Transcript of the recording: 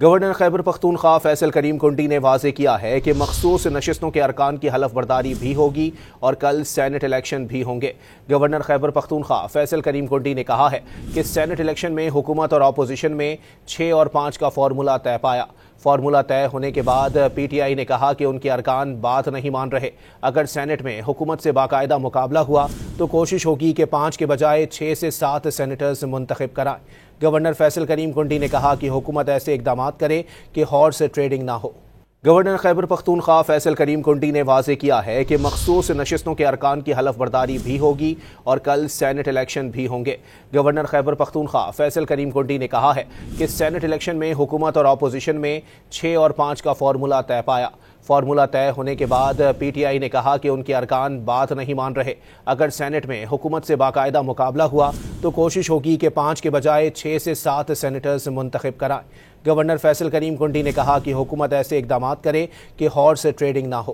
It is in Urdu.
گورنر خیبر پختونخوا فیصل کریم کنڈی نے واضح کیا ہے کہ مخصوص نشستوں کے ارکان کی حلف برداری بھی ہوگی اور کل سینٹ الیکشن بھی ہوں گے۔ گورنر خیبر پختونخوا فیصل کریم کنڈی نے کہا ہے کہ سینٹ الیکشن میں حکومت اور اپوزیشن میں 6 اور 5 کا فارمولہ طے پایا۔ فارمولہ طے ہونے کے بعد پی ٹی آئی نے کہا کہ ان کے ارکان بات نہیں مان رہے۔ اگر سینٹ میں حکومت سے باقاعدہ مقابلہ ہوا تو کوشش ہوگی کہ 5 کے بجائے 6 سے 7 سینیٹرز منتخب کرائیں۔ گورنر فیصل کریم کنڈی نے کہا کہ حکومت ایسے اقدامات کرے کہ ہارس ٹریڈنگ نہ ہو۔ گورنر خیبر پختونخوا فیصل کریم کنڈی نے واضح کیا ہے کہ مخصوص نشستوں کے ارکان کی حلف برداری بھی ہوگی اور کل سینٹ الیکشن بھی ہوں گے۔ گورنر خیبر پختونخوا فیصل کریم کنڈی نے کہا ہے کہ سینٹ الیکشن میں حکومت اور اپوزیشن میں 6 اور 5 کا فارمولہ طے پایا۔ فارمولہ طے ہونے کے بعد پی ٹی آئی نے کہا کہ ان کے ارکان بات نہیں مان رہے۔ اگر سینٹ میں حکومت سے باقاعدہ مقابلہ ہوا تو کوشش ہوگی کہ 5 کے بجائے 6 سے 7 سینیٹرز منتخب کرائیں۔ گورنر فیصل کریم کنڈی نے کہا کہ حکومت ایسے اقدامات کرے کہ ہارس ٹریڈنگ نہ ہو۔